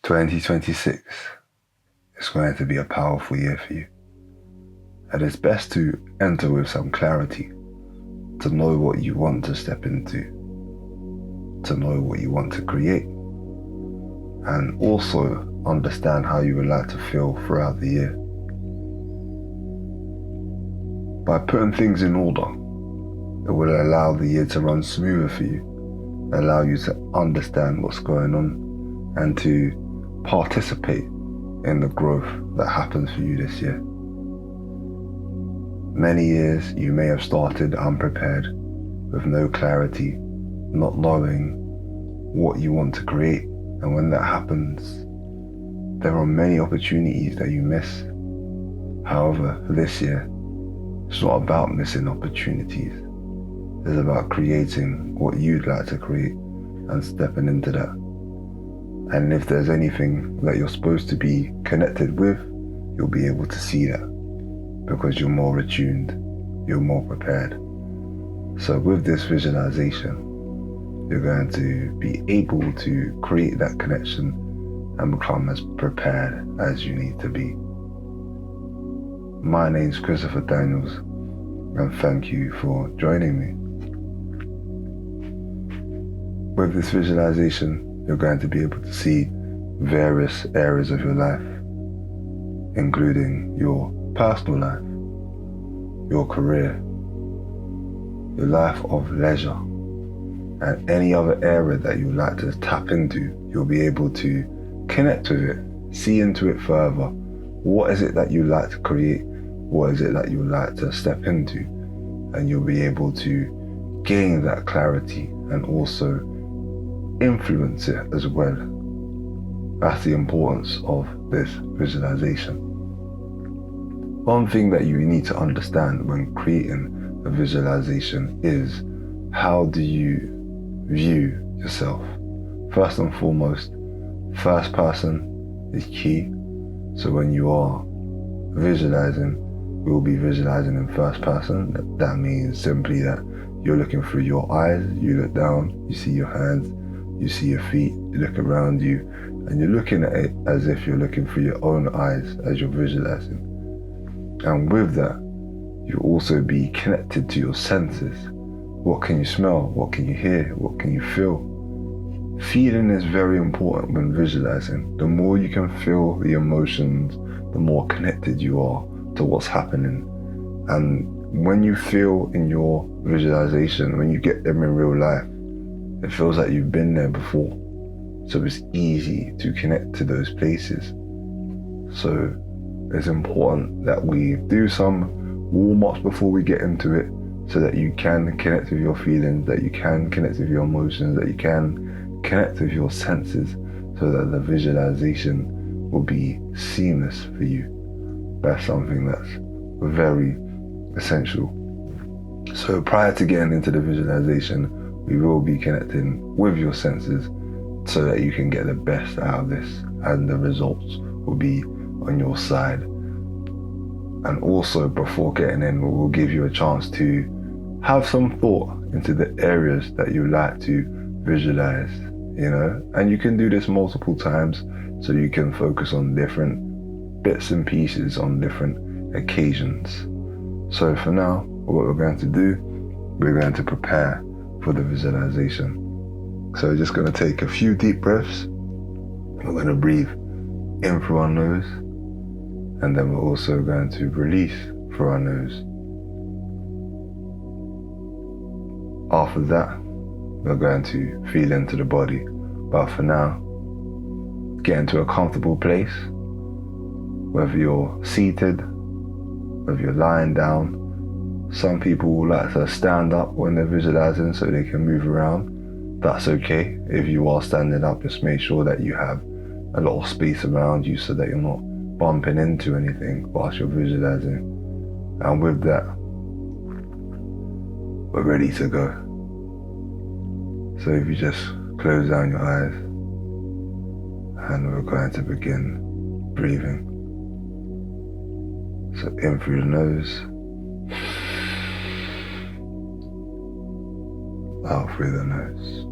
2026 is going to be a powerful year for you. And it's best to enter with some clarity, to know what you want to step into, to know what you want to create, and also understand how you would like to feel throughout the year. By putting things in order, it will allow the year to run smoother for you, allow you to understand what's going on, and to participate in the growth that happens for you this year. Many years you may have started unprepared, with no clarity, not knowing what you want to create, and when that happens, there are many opportunities that you miss. However, for this year, it's not about missing opportunities. It's about creating what you'd like to create and stepping into that. And if there's anything that you're supposed to be connected with, you'll be able to see that because you're more attuned, you're more prepared. So with this visualization, you're going to be able to create that connection and become as prepared as you need to be. My name's Christopher Daniels, and thank you for joining me. With this visualization, you're going to be able to see various areas of your life, including your personal life, your career, your life of leisure, and any other area that you'd like to tap into. You'll be able to connect with it, see into it further. What is it that you like to create? What is it that you like to step into? And you'll be able to gain that clarity and also influence it as well. That's the importance of this visualization. One thing that you need to understand when creating a visualization is, how do you view yourself? First and foremost, first person is key. So when you are visualizing, we'll be visualizing in first person. That means simply that you're looking through your eyes, you look down, you see your hands, you see your feet, you look around you, and you're looking at it as if you're looking through your own eyes as you're visualizing. And with that, you'll also be connected to your senses. What can you smell? What can you hear? What can you feel? Feeling is very important when visualizing. The more you can feel the emotions, the more connected you are to what's happening. And when you feel in your visualization, when you get them in real life, it feels like you've been there before. So it's easy to connect to those places. So it's important that we do some warm-ups before we get into it, so that you can connect with your feelings, that you can connect with your emotions, that you can connect with your senses, so that the visualization will be seamless for you. That's something that's very essential. So prior to getting into the visualization, we will be connecting with your senses so that you can get the best out of this, and the results will be on your side. And also, before getting in, we'll give you a chance to have some thought into the areas that you like to visualize, and you can do this multiple times so you can focus on different bits and pieces on different occasions. So for now, what we're going to do, we're going to prepare for the visualization. So we're just going to take a few deep breaths. We're going to breathe in through our nose, and then we're also going to release through our nose. After that, we're going to feel into the body. But for now, get into a comfortable place, whether you're seated, whether you're lying down. Some people like to stand up when they're visualizing so they can move around. That's okay. If you are standing up, just make sure that you have a lot of space around you so that you're not bumping into anything whilst you're visualizing. And with that, we're ready to go. So if you just close down your eyes, and we're going to begin breathing. So in through the nose, out through the nose.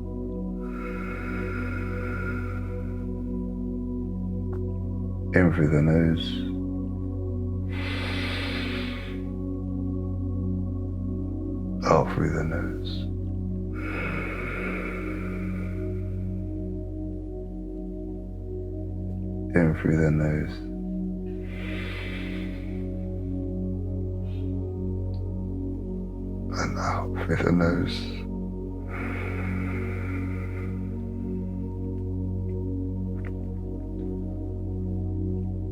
In through the nose. Out through the nose. In through the nose. And out through the nose.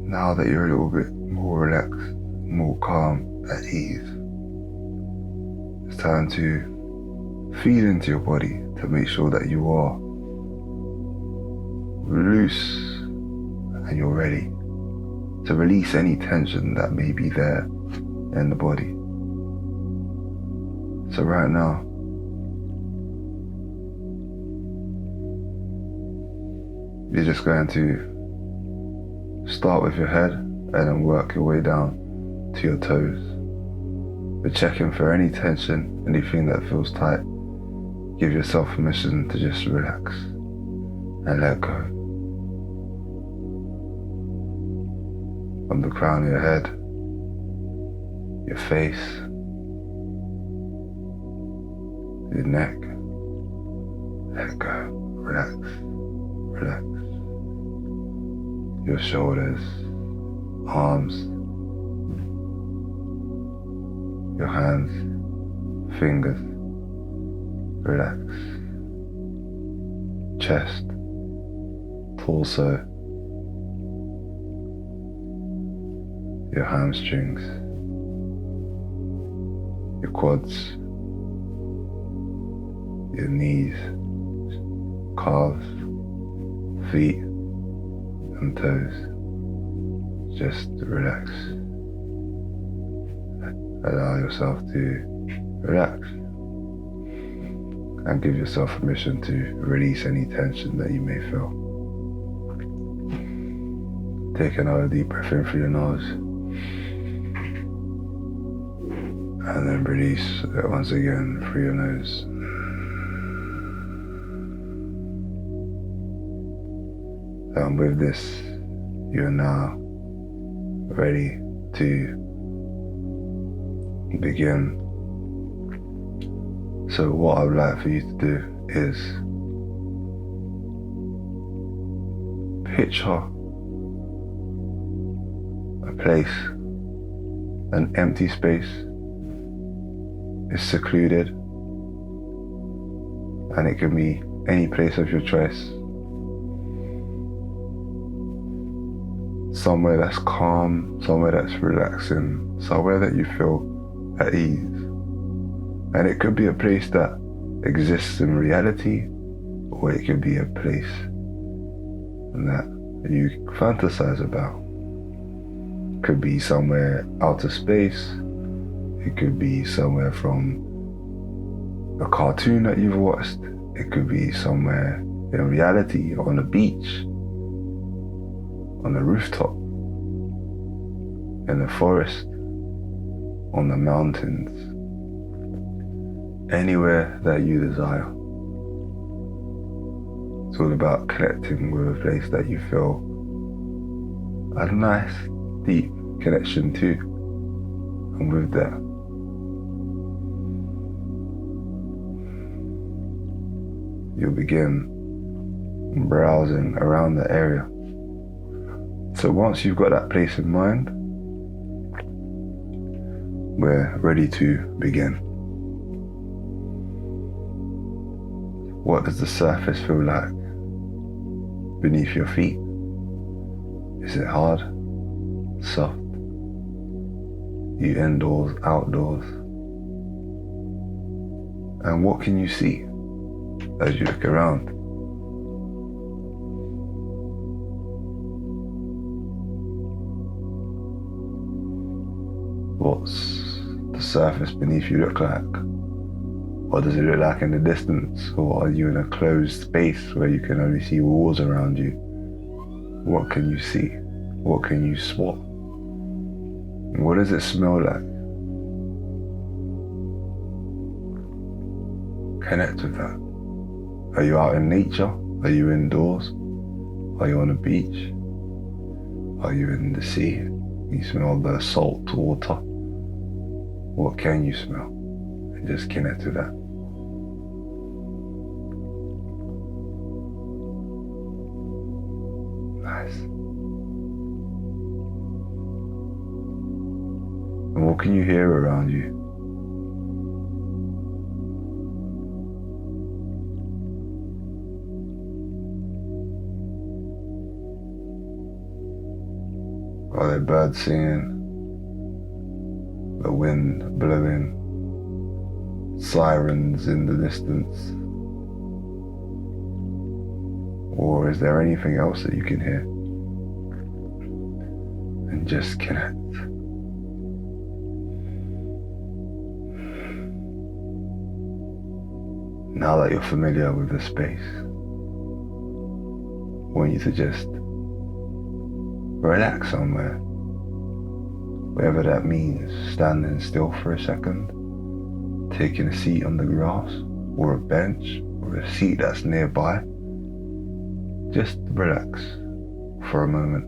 Now that you're a little bit more relaxed, more calm, at ease, it's time to feel into your body to make sure that you are loose and you're ready to release any tension that may be there in the body. So right now, you're just going to start with your head and then work your way down to your toes. We're checking for any tension, anything that feels tight. Give yourself permission to just relax and let go. From the crown of your head, your face, your neck, let go, relax, relax. Your shoulders, arms, your hands, fingers, relax. Chest, torso, your hamstrings, your quads, your knees, calves, feet, and toes. Just relax. Allow yourself to relax and give yourself permission to release any tension that you may feel. Take another deep breath in through your nose and then release it once again through your nose. And with this, you're now ready to begin. So what I would like for you to do is picture a place, an empty space. It's secluded and it can be any place of your choice. Somewhere that's calm, somewhere that's relaxing, somewhere that you feel at ease. And it could be a place that exists in reality, or it could be a place that you fantasize about. It could be somewhere outer space, it could be somewhere from a cartoon that you've watched, it could be somewhere in reality, on a beach, on a rooftop, in the forest, on the mountains, anywhere that you desire. It's all about connecting with a place that you feel a nice, deep connection to. And with that, you'll begin browsing around the area. So once you've got that place in mind, we're ready to begin. What does the surface feel like beneath your feet? Is it hard, soft? You indoors, outdoors? And what can you see as you look around? What's the surface beneath you look like? What does it look like in the distance? Or are you in a closed space where you can only see walls around you? What can you see? What can you spot? What does it smell like? Connect with that. Are you out in nature? Are you indoors? Are you on a beach? Are you in the sea? You smell the salt water. What can you smell? And just connect to that. Nice. And what can you hear around you? Are there birds singing? The wind blowing? Sirens in the distance? Or is there anything else that you can hear? And just connect. Now that you're familiar with the space, I want you to just relax somewhere, wherever that means. Standing still for a second, taking a seat on the grass, or a bench, or a seat that's nearby. Just relax for a moment.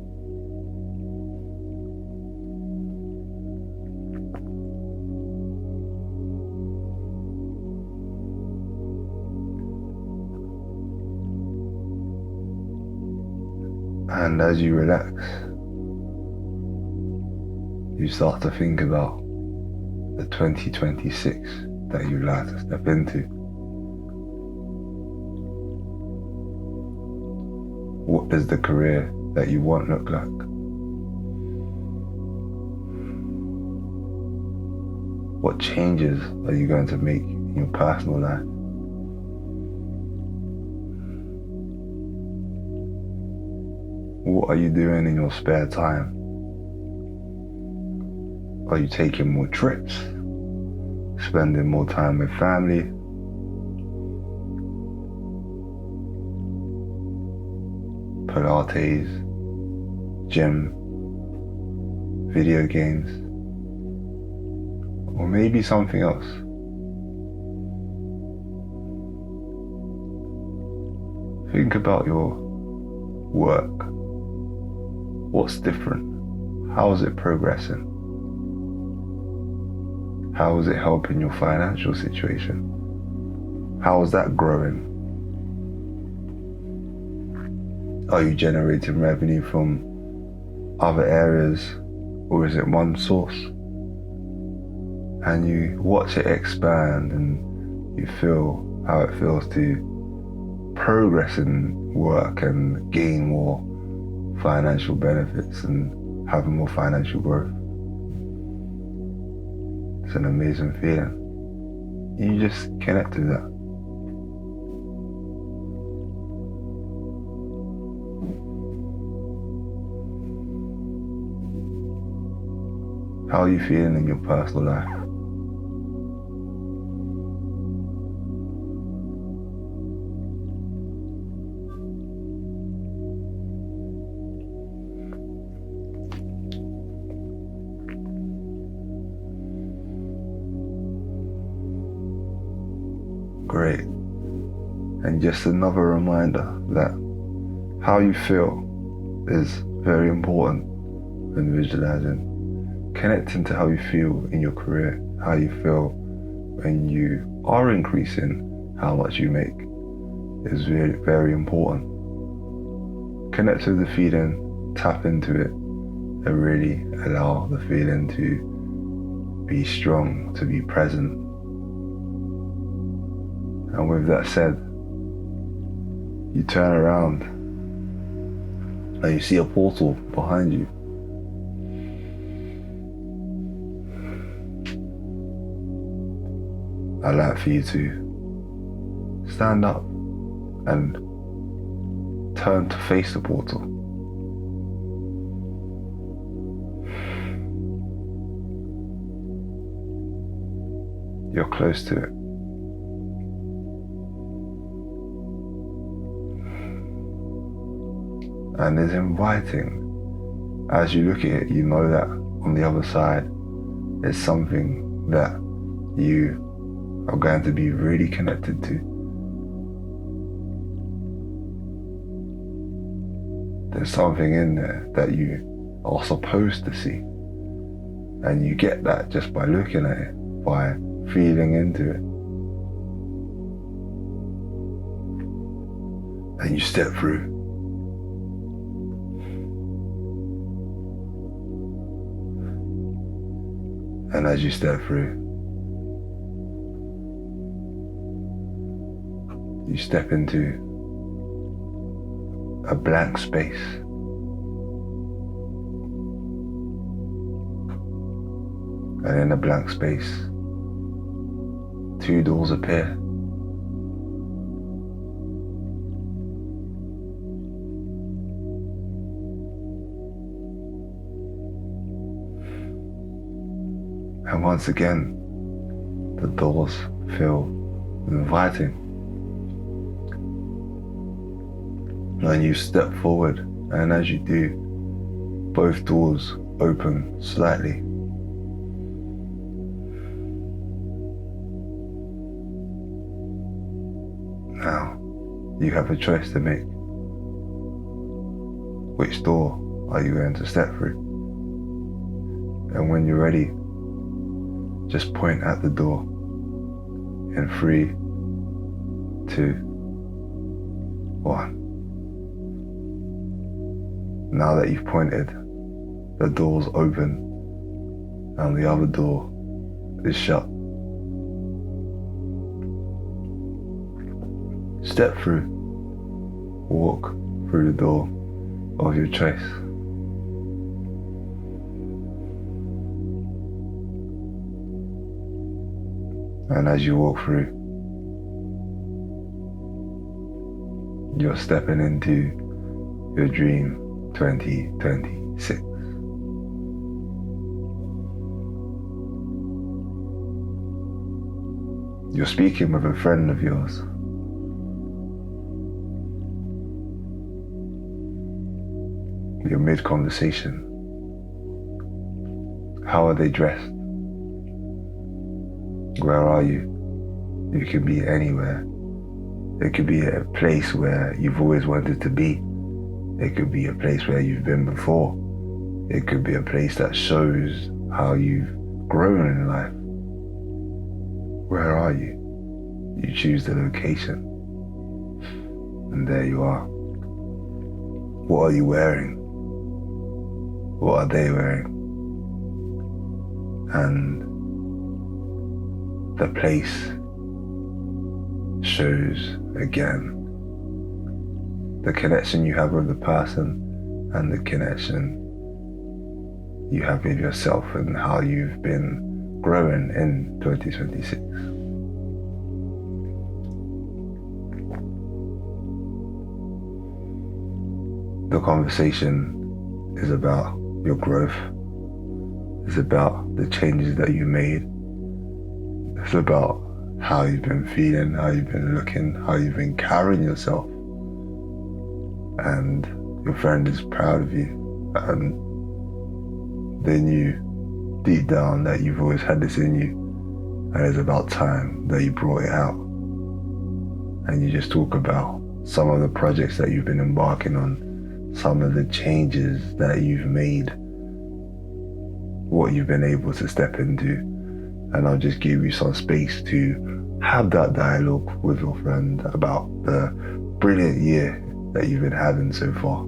And as you relax, you start to think about the 2026 that you'd like to step into. What does the career that you want look like? What changes are you going to make in your personal life? What are you doing in your spare time? Are you taking more trips? Spending more time with family? Pilates, gym, video games, or maybe something else? Think about your work. What's different? How is it progressing? How is it helping your financial situation? How is that growing? Are you generating revenue from other areas, or is it one source? And you watch it expand and you feel how it feels to progress in work and gain more financial benefits and have more financial growth. It's an amazing feeling. You just connect to that. How are you feeling in your personal life? Great. And just another reminder that how you feel is very important when visualizing. Connecting to how you feel in your career, how you feel when you are increasing how much you make is very, very important. Connect to the feeling, tap into it, and really allow the feeling to be strong, to be present. And with that said, you turn around and you see a portal behind you. I'd like for you to stand up and turn to face the portal. You're close to it. And it's inviting. As you look at it, you know that on the other side is something that you are going to be really connected to. There's something in there that you are supposed to see. And you get that just by looking at it, by feeling into it. And you step through. And as you step through, you step into a blank space. And in the blank space, 2 doors appear. And once again, the doors feel inviting. And you step forward, and as you do, both doors open slightly. Now, you have a choice to make. Which door are you going to step through? And when you're ready, just point at the door in 3, 2, 1. Now that you've pointed, the door's open and the other door is shut. Step through, walk through the door of your choice. And as you walk through, you're stepping into your dream 2026. You're speaking with a friend of yours. You're mid-conversation. How are they dressed? Where are you? You can be anywhere. It could be a place where you've always wanted to be. It could be a place where you've been before. It could be a place that shows how you've grown in life. Where are you? You choose the location. And there you are. What are you wearing? What are they wearing? And the place shows again the connection you have with the person and the connection you have with yourself and how you've been growing in 2026. The conversation is about your growth. It's about the changes that you made. It's about how you've been feeling, how you've been looking, how you've been carrying yourself. And your friend is proud of you. And they knew deep down that you've always had this in you. And it's about time that you brought it out. And you just talk about some of the projects that you've been embarking on, some of the changes that you've made, what you've been able to step into. And I'll just give you some space to have that dialogue with your friend about the brilliant year that you've been having so far.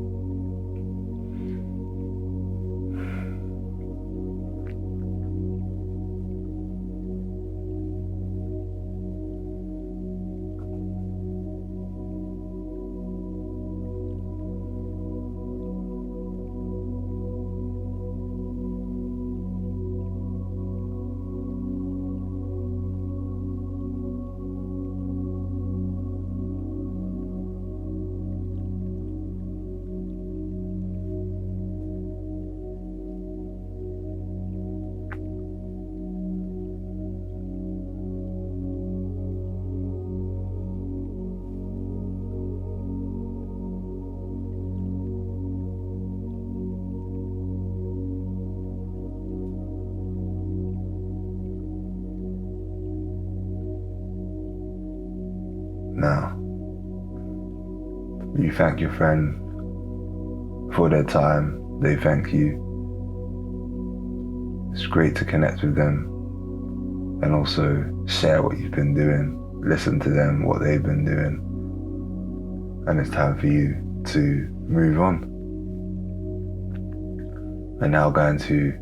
Now, you thank your friend for their time, they thank you It's great to connect with them and also share what you've been doing, listen to them, what they've been doing. And it's time for you to move on. And now going to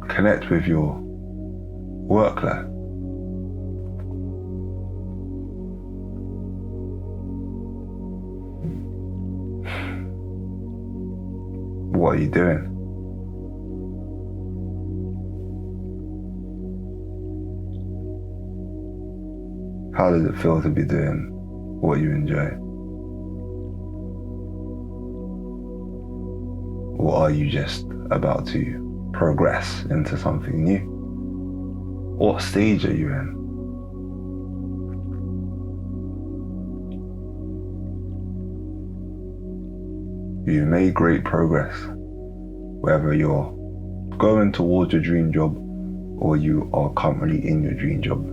connect with your work life. What are you doing? How does it feel to be doing what you enjoy? Or are you just about to progress into something new? What stage are you in? You've made great progress, whether you're going towards your dream job or you are currently in your dream job.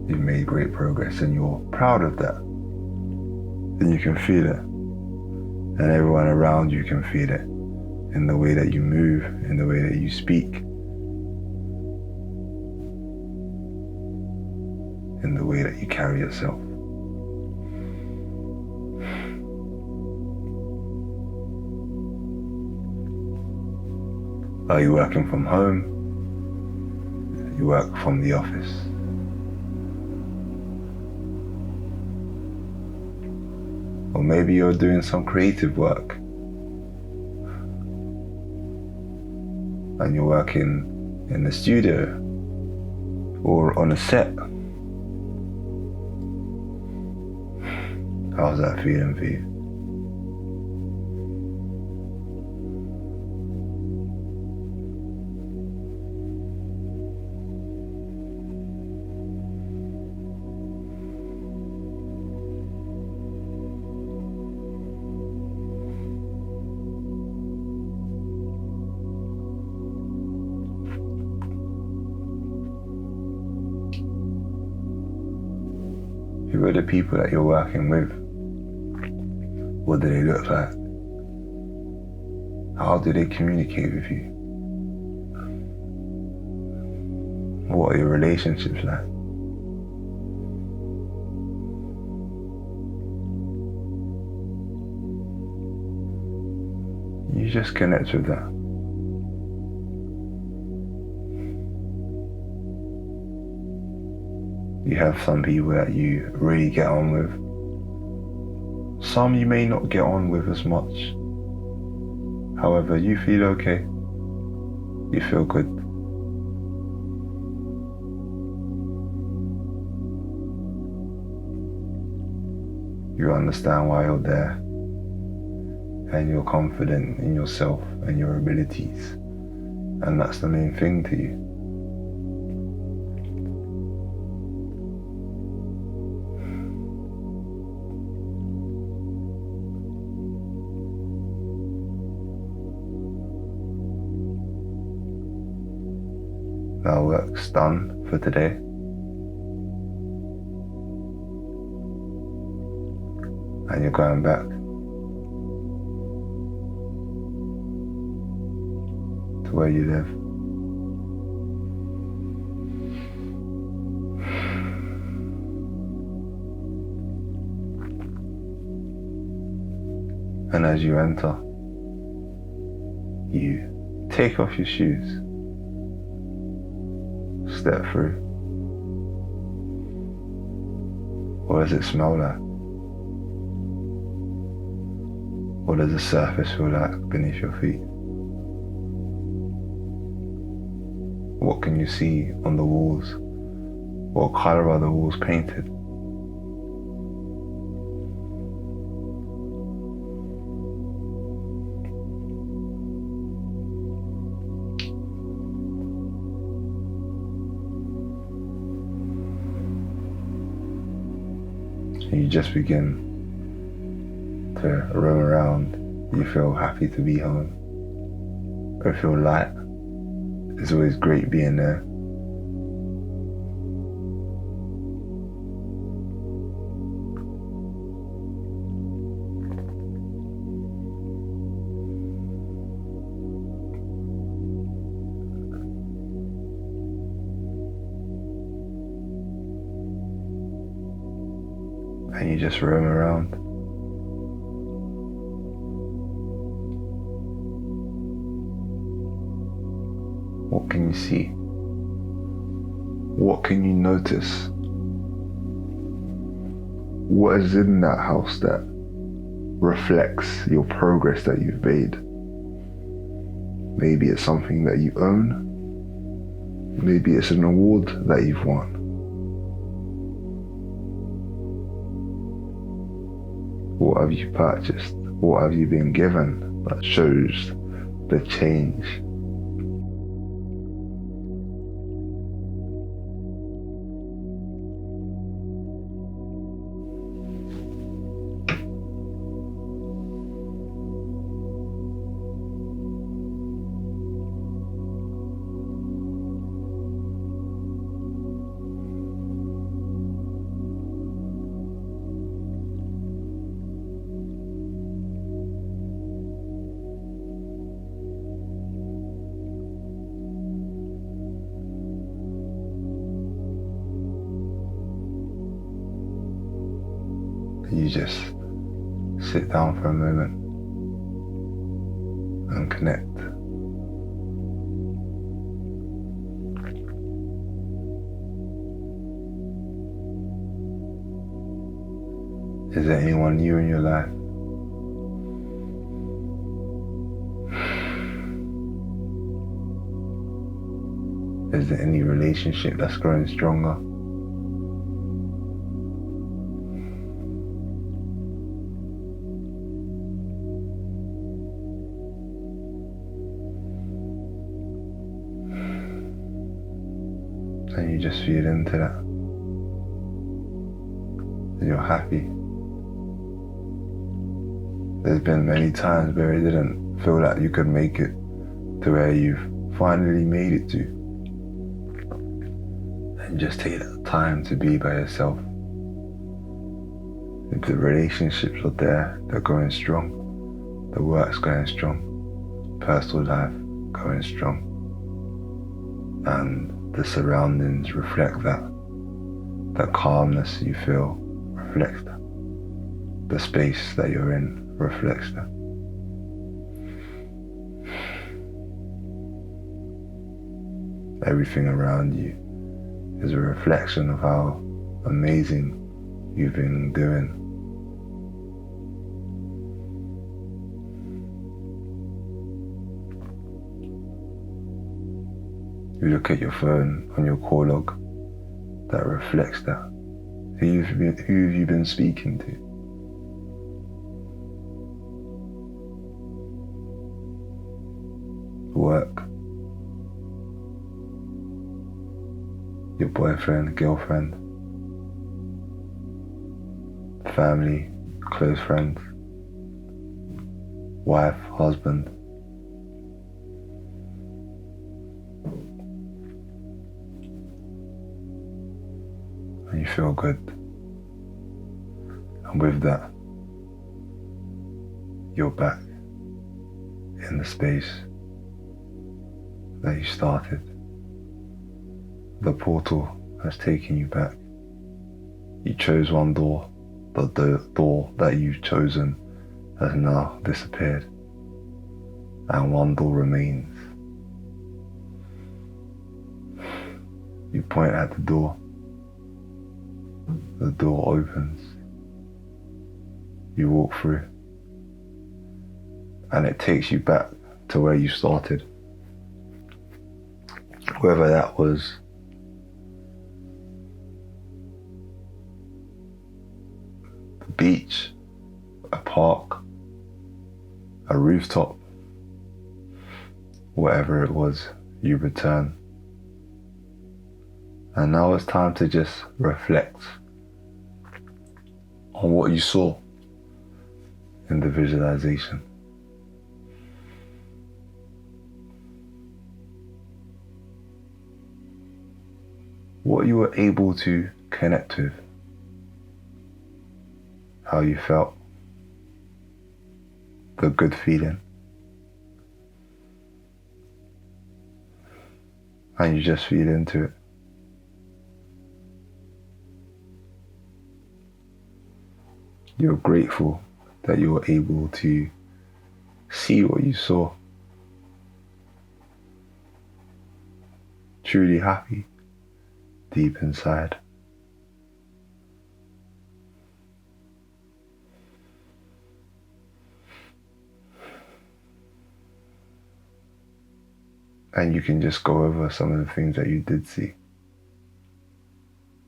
You've made great progress and you're proud of that. And you can feel it. And everyone around you can feel it in the way that you move, in the way that you speak, in the way that you carry yourself. Are you working from home? You work from the office. Or maybe you're doing some creative work and you're working in the studio or on a set. How's that feeling for you? Who are the people that you're working with? What do they look like? How do they communicate with you? What are your relationships like? You just connect with that. You have some people that you really get on with. Some you may not get on with as much. However, you feel okay. You feel good. You understand why you're there. And you're confident in yourself and your abilities. And that's the main thing to you. Our work's done for today. And you're going back to where you live. And as you enter, you take off your shoes. Step through. What does it smell like? What does the surface feel like beneath your feet? What can you see on the walls? What colour are the walls painted? You just begin to roam around. You feel happy to be home. I feel light. It's always great being there. and you just roam around. What can you see? What can you notice? What is in that house that reflects your progress that you've made? Maybe it's something that you own. Maybe it's an award that you've won. What have you purchased? What have you been given that shows the change? You just sit down for a moment and connect. Is there anyone new in your life? Is there any relationship that's growing stronger? And you just feel into that. And you're happy. There's been many times where it didn't feel like you could make it to where you've finally made it to. And just take that time to be by yourself. If the relationships are there, they're going strong. The work's going strong. Personal life going strong. And the surroundings reflect that. The calmness you feel reflects that. The space that you're in reflects that. Everything around you is a reflection of how amazing you've been doing. You look at your phone on your call log, that reflects that. Who have you been speaking to? Work. Your boyfriend, girlfriend, family, close friends, wife, husband. And you feel good. And with that, you're back in the space that you started. The portal has taken you back. You chose one door. The door that you've chosen has now disappeared. And one door remains. You point at the door. The door opens. You walk through. And it takes you back to where you started. Whether that was the beach, a park, a rooftop, whatever it was, you return. And now it's time to just reflect on what you saw in the visualization. What you were able to connect with, how you felt, the good feeling, and you just feel into it. You're grateful that you were able to see what you saw. Truly happy deep inside. And you can just go over some of the things that you did see.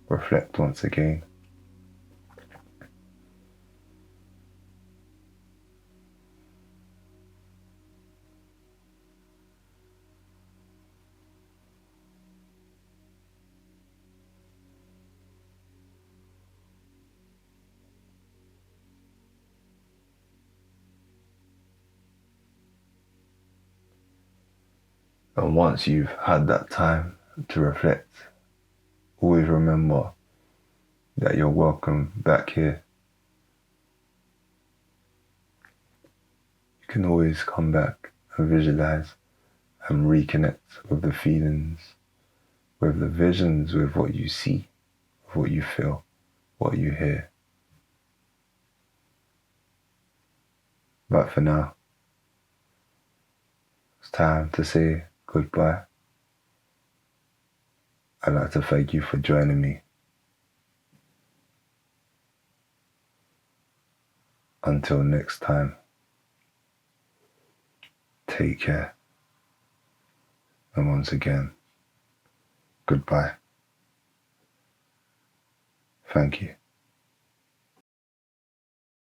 Reflect once again. And once you've had that time to reflect, always remember that you're welcome back here. You can always come back and visualize and reconnect with the feelings, with the visions, with what you see, with what you feel, what you hear. But for now, it's time to say goodbye. I'd like to thank you for joining me. Until next time, take care. And once again, goodbye. Thank you.